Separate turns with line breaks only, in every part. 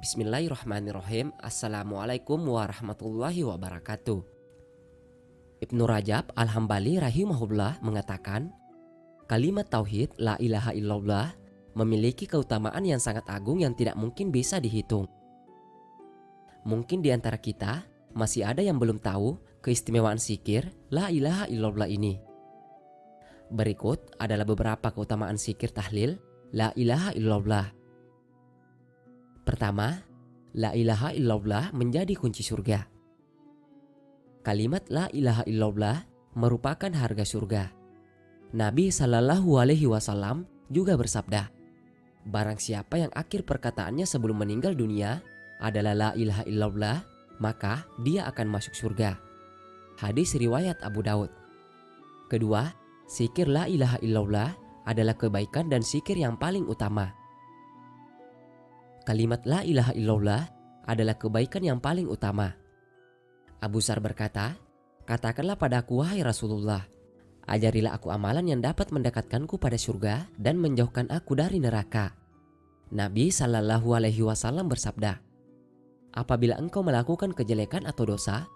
Bismillahirrahmanirrahim. Assalamualaikum warahmatullahi wabarakatuh. Ibnu Rajab Al-Hambali rahimahullah mengatakan, kalimat tauhid la ilaha illallah memiliki keutamaan yang sangat agung yang tidak mungkin bisa dihitung. Mungkin di antara kita masih ada yang belum tahu keistimewaan zikir la ilaha illallah ini. Berikut adalah beberapa keutamaan zikir tahlil la ilaha illallah. Pertama, la ilaha illallah menjadi kunci surga. Kalimat la ilaha illallah merupakan harga surga. Nabi Shallallahu Alaihi Wasallam juga bersabda, barang siapa yang akhir perkataannya sebelum meninggal dunia adalah la ilaha illallah, maka dia akan masuk surga. Hadis riwayat Abu Daud. Kedua, zikir la ilaha illallah adalah kebaikan dan zikir yang paling utama. Kalimat la ilaha illallah adalah kebaikan yang paling utama. Abu Dzar berkata, katakanlah padaku wahai Rasulullah, ajarilah aku amalan yang dapat mendekatkanku pada surga dan menjauhkan aku dari neraka. Nabi Shallallahu Alaihi Wasallam bersabda, apabila engkau melakukan kejelekan atau dosa,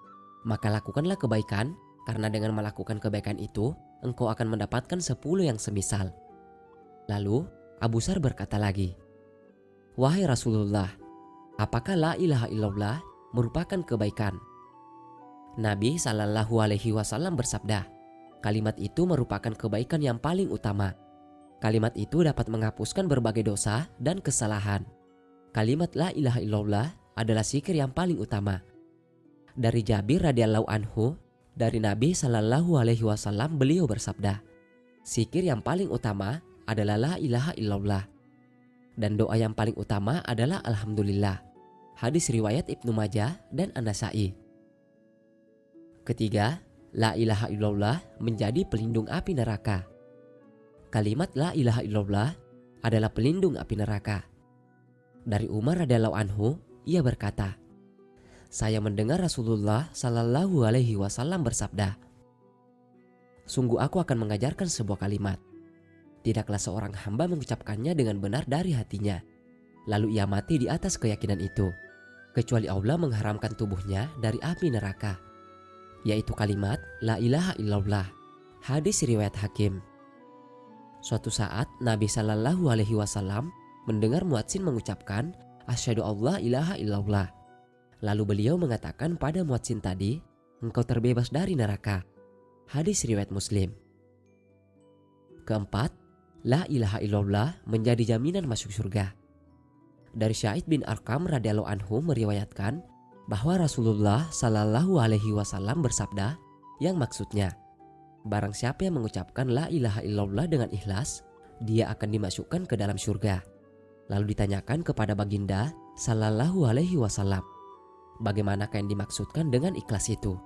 maka lakukanlah kebaikan, karena dengan melakukan kebaikan itu, engkau akan mendapatkan 10 yang semisal. Lalu Abu Dzar berkata lagi, wahai Rasulullah, apakah la ilaha illallah merupakan kebaikan? Nabi Shallallahu Alaihi Wasallam bersabda, kalimat itu merupakan kebaikan yang paling utama. Kalimat itu dapat menghapuskan berbagai dosa dan kesalahan. Kalimat la ilaha illallah adalah zikir yang paling utama. Dari Jabir radhiyallahu anhu, dari Nabi Shallallahu Alaihi Wasallam beliau bersabda, zikir yang paling utama adalah la ilaha illallah. Dan doa yang paling utama adalah Alhamdulillah. Hadis riwayat Ibnu Majah dan An-Nasa'i. Ketiga, la ilaha illallah menjadi pelindung api neraka. Kalimat la ilaha illallah adalah pelindung api neraka. Dari Umar radhiyallahu anhu, ia berkata, saya mendengar Rasulullah Shallallahu Alaihi Wasallam bersabda, sungguh aku akan mengajarkan sebuah kalimat. Tidaklah seorang hamba mengucapkannya dengan benar dari hatinya, lalu ia mati di atas keyakinan itu, kecuali Allah mengharamkan tubuhnya dari api neraka, yaitu kalimat la ilaha illallah. Hadis riwayat Hakim. Suatu saat Nabi Shallallahu Alaihi Wasallam mendengar muadzin mengucapkan asyhadu alla ilaha illallah. Lalu beliau mengatakan pada muadzin tadi, engkau terbebas dari neraka. Hadis riwayat Muslim. Keempat, la ilaha illallah menjadi jaminan masuk surga. Dari Syaid bin Arqam radhiyallahu anhu meriwayatkan bahwa Rasulullah Shallallahu Alaihi Wasallam bersabda, yang maksudnya, barang siapa yang mengucapkan la ilaha illallah dengan ikhlas, dia akan dimasukkan ke dalam surga. Lalu ditanyakan kepada baginda Shallallahu Alaihi Wasallam, bagaimanakah yang dimaksudkan dengan ikhlas itu?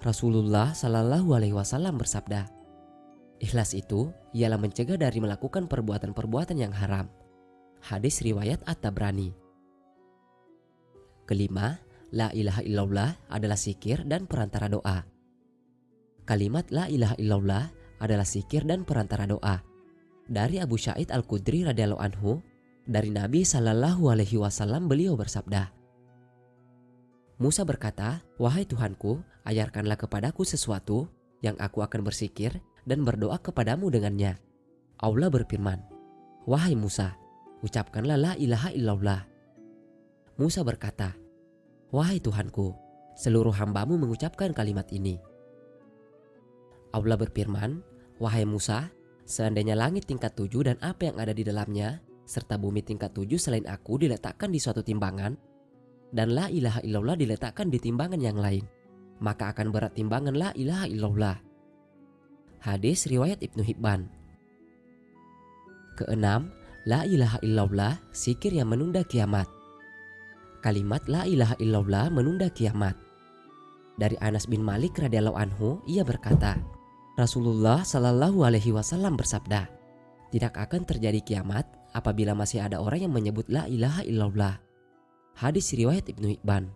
Rasulullah Shallallahu Alaihi Wasallam bersabda, ikhlas itu ialah mencegah dari melakukan perbuatan-perbuatan yang haram. Hadis riwayat At-Tabrani. Kelima, la ilaha illallah adalah zikir dan perantara doa. Kalimat la ilaha illallah adalah zikir dan perantara doa. Dari Abu Sa'id Al-Khudri radhiyallahu anhu, dari Nabi Shallallahu Alaihi Wasallam beliau bersabda, Musa berkata, wahai Tuhanku, ajarkanlah kepadaku sesuatu yang aku akan berzikir dan berdoa kepadamu dengannya. Allah berfirman, wahai Musa, ucapkanlah la ilaha illallah. Musa berkata, wahai Tuhanku, seluruh hambamu mengucapkan kalimat ini. Allah berfirman, wahai Musa, seandainya langit tingkat 7 dan apa yang ada di dalamnya, serta bumi tingkat 7 selain aku diletakkan di suatu timbangan, dan la ilaha illallah diletakkan di timbangan yang lain, maka akan berat timbangan la ilaha illallah. Hadis riwayat Ibnu Hibban. Keenam, la ilaha illallah zikir yang menunda kiamat. Kalimat la ilaha illallah menunda kiamat. Dari Anas bin Malik radhiyallahu anhu, ia berkata, Rasulullah Shallallahu Alaihi Wasallam bersabda, tidak akan terjadi kiamat apabila masih ada orang yang menyebut la ilaha illallah. Hadis riwayat Ibnu Hibban.